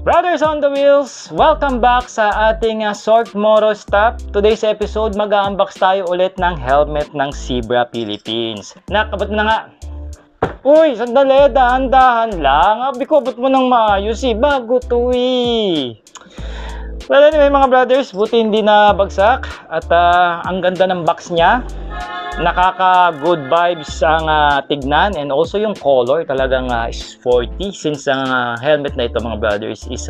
Brothers on the wheels, welcome back sa ating short moto stop. Today's episode, mag-unbox tayo ulit ng helmet ng Zebra Philippines. Nakabot na nga. Uy, sandali, dahan-dahan lang. Abot mo ng maayos bago to Well anyway mga brothers, buti hindi na bagsak. At ang ganda ng box niya. Nakaka-good vibes ang tignan, and also yung color talagang sporty, since ang helmet na ito mga brothers is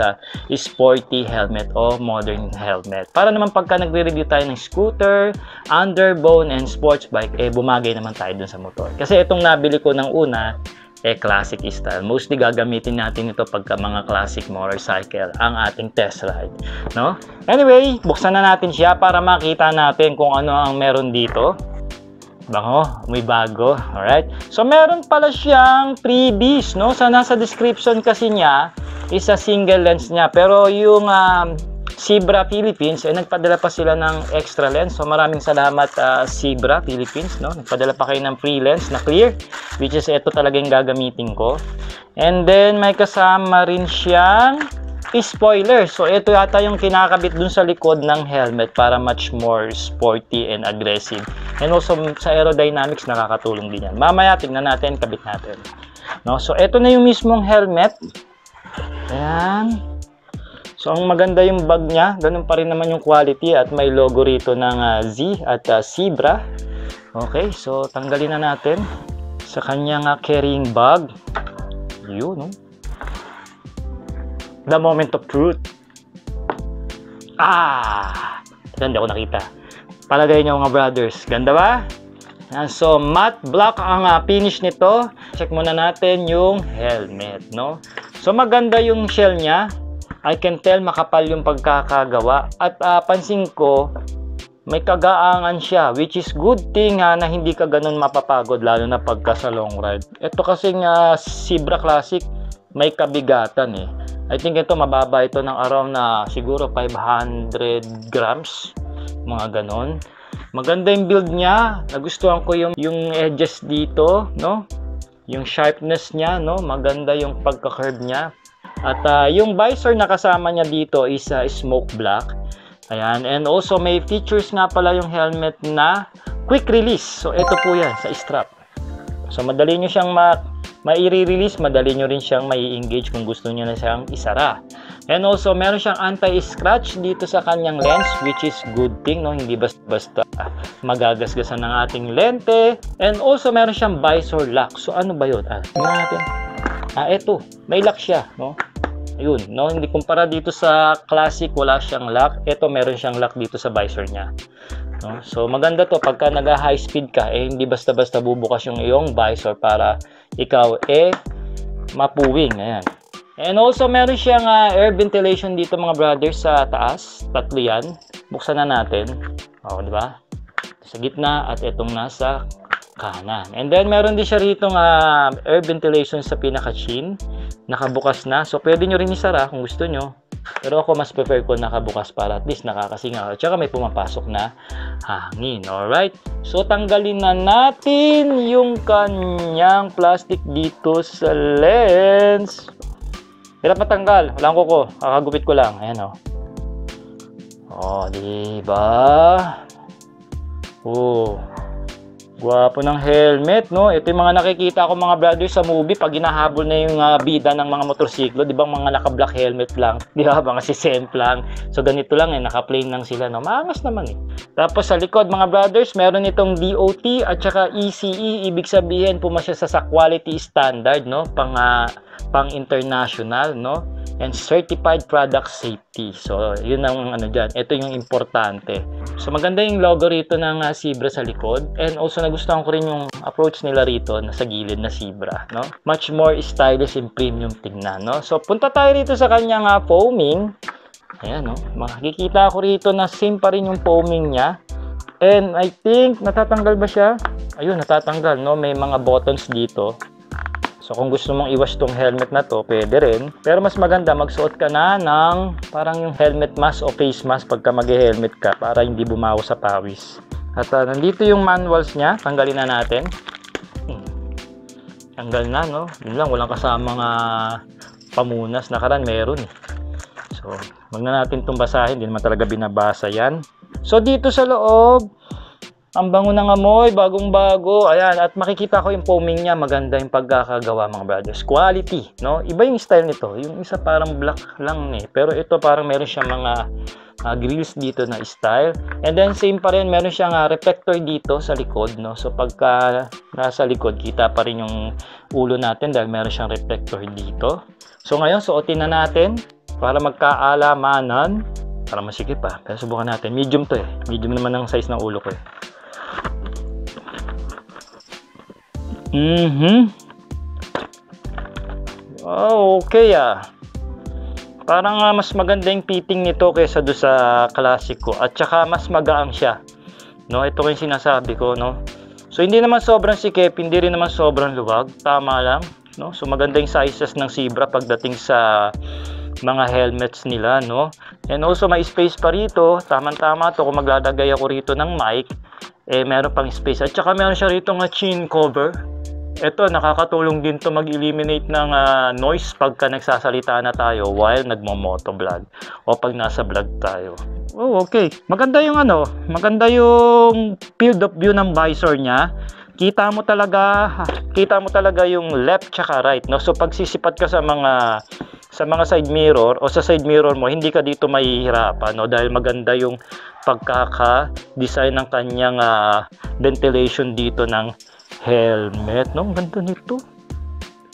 sporty helmet o modern helmet. Para naman pagka nagre-review tayo ng scooter, underbone, and sports bike, bumagay naman tayo dun sa motor. Kasi itong nabili ko ng una, classic style. Mostly gagamitin natin ito pagka mga classic motorcycle ang ating test ride, no? Anyway, buksan na natin siya para makita natin kung ano ang meron dito. Bango, may bago. Alright. So, meron pala siyang freebies, no? Sa nasa description kasi niya, is a single lens niya. Pero yung Zebra Philippines, nagpadala pa sila ng extra lens. So, maraming salamat Zebra Philippines, no? Nagpadala pa kayo ng free lens na clear, which is ito talaga yung gagamitin ko. And then, may kasama rin siyang spoiler. So, ito yata yung kinakabit dun sa likod ng helmet para much more sporty and aggressive. And also, sa aerodynamics, nakakatulong din yan. Mamaya, tignan natin, kabit natin. No? So, ito na yung mismong helmet. Ayan. So, ang maganda yung bag niya. Ganun pa rin naman yung quality at may logo rito ng Z at Zebra. Okay, so, tanggalin na natin sa kanyang carrying bag. Yun, no? The moment of truth. Ganda ko nakita. Palagay nyo mga brothers. Ganda ba? So, matte black ang finish nito. Check muna natin yung helmet, no? So, maganda yung shell niya. I can tell makapal yung pagkakagawa. At pansin ko, may kagaangan siya. Which is good thing na hindi ka ganun mapapagod. Lalo na pagka sa long ride. Ito kasing Zebra Classic, may kabigatan I think ito mababa ito ng around siguro 500 grams, mga ganon. Maganda yung build niya. Nagustuhan ko yung edges dito, no? Yung sharpness niya, no? Maganda yung pagka-curve niya. At yung visor na kasama niya dito is smoke black. Ayan, and also may features nga pala yung helmet na quick release. So ito po yan sa strap. So madali nyo siyang mai-release, madali nyo rin siyang mai-engage kung gusto nyo na siyang isara. And also, meron siyang anti-scratch dito sa kanyang lens, which is good thing, no? Hindi basta magagasgasan ng ating lente. And also, meron siyang visor lock. So, ano ba yun? Tingnan natin. Ito. May lock siya, no? Ayun, no? Hindi kumpara dito sa classic, wala siyang lock. Ito, meron siyang lock dito sa visor niya. No? So, maganda to pagka nag-high speed ka, hindi basta-basta bubukas yung iyong visor para ikaw mapuwing. Ayan. And also, meron siyang air ventilation dito mga brothers sa taas. Tatlo yan. Buksan na natin. O, di ba? Sa gitna at itong nasa kanan. And then, meron din siya rito air ventilation sa pinaka-chin. Nakabukas na. So, pwede nyo rin isara kung gusto nyo. Pero ako mas prefer ko nakabukas para at least nakakasingaw. At saka may pumapasok na hangin. Alright? So, tanggalin na natin yung kanyang plastic dito sa lens. Hirap matanggal. Walang kuko. Kakagupit ko lang. Ayan diba? Gwapo ng helmet, no? Ito yung mga nakikita ko mga brothers sa movie pag hinahabol na yung bida ng mga motorsiklo, di ba mga naka-black helmet lang, di ba? Mga si-semp lang. So ganito lang naka-plain lang sila, no? Maangas naman Tapos sa likod mga brothers, meron itong DOT at saka ECE, ibig sabihin pumasya sa quality standard, no? Pang international, no? And certified product safety. So, yun ang dyan. Ito yung importante. So, maganda yung logo rito ng Zebra sa likod. And also, nagustuhan ko rin yung approach nila rito na sa gilid na Zebra, no? Much more stylish and premium tingnan, no? So, punta tayo rito sa kanyang foaming. Ayan, no? Makikita ko rito na same pa rin yung foaming niya. And I think, natatanggal ba siya? Ayun, natatanggal, no? May mga buttons dito. So, kung gusto mong iwash tong helmet na to, pwede rin. Pero mas maganda, magsuot ka na ng parang yung helmet mask o face mask pagka mag-helmet ka para hindi bumaho sa pawis. At nandito yung manuals niya. Tanggalin na natin. Tanggal na, no? Yun lang, walang kasamang pamunas. Nakaraan meron So, wag na natin itong basahin. Hindi naman talaga binabasa yan. So, dito sa loob, ang bango ng amoy, bagong-bago. Ayan, at makikita ko yung foaming niya. Maganda yung pagkakagawa, mga brothers. Quality, no? Iba yung style nito. Yung isa parang black lang eh. Pero ito parang meron siyang mga grills dito na style. And then, same pa rin. Meron siyang reflector dito sa likod, no? So, pagka nasa likod, kita pa rin yung ulo natin dahil meron siyang reflector dito. So, ngayon, suotin na natin para magkaalamanan. Para masikip pa. Pero subukan natin. Medium to eh. Medium naman ang size ng ulo ko eh. Oh, okay Parang mas maganda yung fitting nito kaysa do sa classic ko. At saka mas magaang siya. No, ito yung sinasabi ko, no. So hindi naman sobrang sikip, hindi rin naman sobrang luwag, tama lang, no. So maganda yung sizes ng Zebra pagdating sa mga helmets nila, no. And also may space pa rito, tamang-tama to kung maglalagay ako rito ng mic, meron pang space. At saka meron siya rito ng chin cover. Ito, nakakatulong din to mag-eliminate ng noise pagka nagsasalita na tayo while nagmo-motovlog o pag nasa vlog tayo. Oh, okay. Maganda yung maganda yung field of view ng visor niya. Kita mo talaga yung left tsaka right, no? So pag sisipat ka sa mga side mirror o sa side mirror mo, hindi ka dito mahihirapan, no? Dahil maganda yung pagkaka-design ng kanyang ventilation dito ng helmet, no? Ganda nito.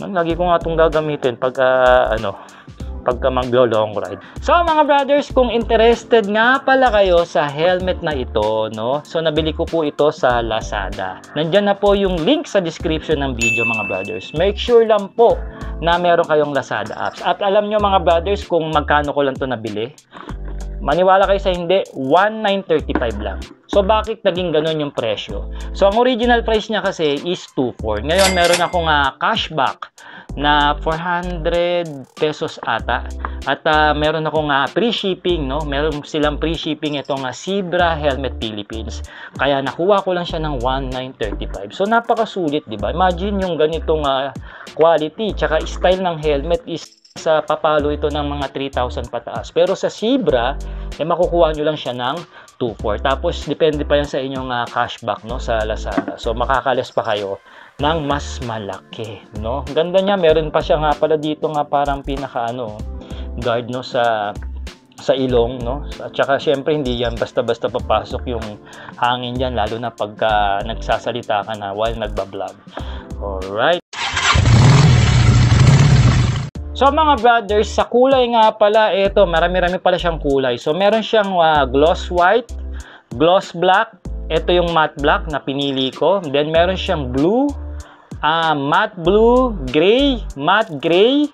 Lagi ko nga itong gagamitin pagka mag-long ride. So mga brothers, kung interested nga pala kayo sa helmet na ito, no? So nabili ko po ito sa Lazada. Nandiyan na po yung link sa description ng video, mga brothers. Make sure lang po na meron kayong Lazada apps. At alam nyo, mga brothers, kung magkano ko lang ito nabili. Maniwala kayo sa hindi, 1,935 lang. So bakit naging ganun yung presyo? So ang original price niya kasi is 2,400. Ngayon meron akong cashback na 400 pesos ata. At meron akong free shipping, no? Meron silang free shipping itong Zebra Helmet Philippines. Kaya nakuha ko lang siya ng 1,935. So napakasulit, di ba? Imagine yung ganitong quality, tsaka style ng helmet is sa papalo ito ng mga 3,000 pataas. Pero sa Zebra, makukuha nyo lang siya ng 2,400. Tapos, depende pa yan sa inyong cashback, no, sa Lazada. So, makakalas pa kayo ng mas malaki, no. Ganda niya. Meron pa siya nga pala dito nga parang pinaka, guard, no, sa ilong, no. At saka, syempre, hindi yan basta-basta papasok yung hangin dyan, lalo na pagka nagsasalita ka na while nagbablog. Alright. So mga brothers, sa kulay nga pala, ito, marami-rami pala siyang kulay. So meron siyang gloss white, gloss black, ito yung matte black na pinili ko. Then meron siyang blue, matte blue, gray, matte gray,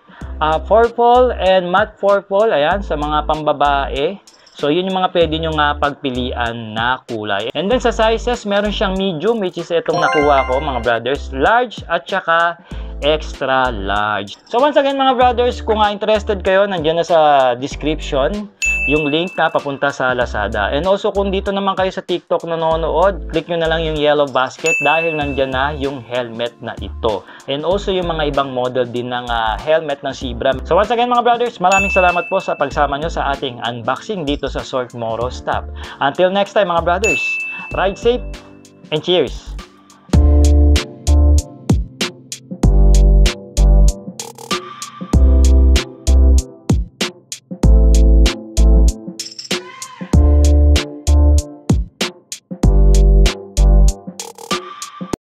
purple, and matte purple. Ayan, sa mga pambabae. So yun yung mga pwede nyo nga pagpilian na kulay. And then sa sizes, meron siyang medium, which is itong nakuha ko, mga brothers, large, at saka extra large. So once again, mga brothers, kung interested kayo, nandiyan na sa description yung link na papunta sa Lazada. And also, kung dito naman kayo sa TikTok nanonood, click nyo na lang yung yellow basket dahil nandiyan na yung helmet na ito. And also, yung mga ibang model din ng helmet ng Zebra. So once again, mga brothers, maraming salamat po sa pagsama nyo sa ating unboxing dito sa Sork Moro Stop. Until next time, mga brothers, ride safe and cheers!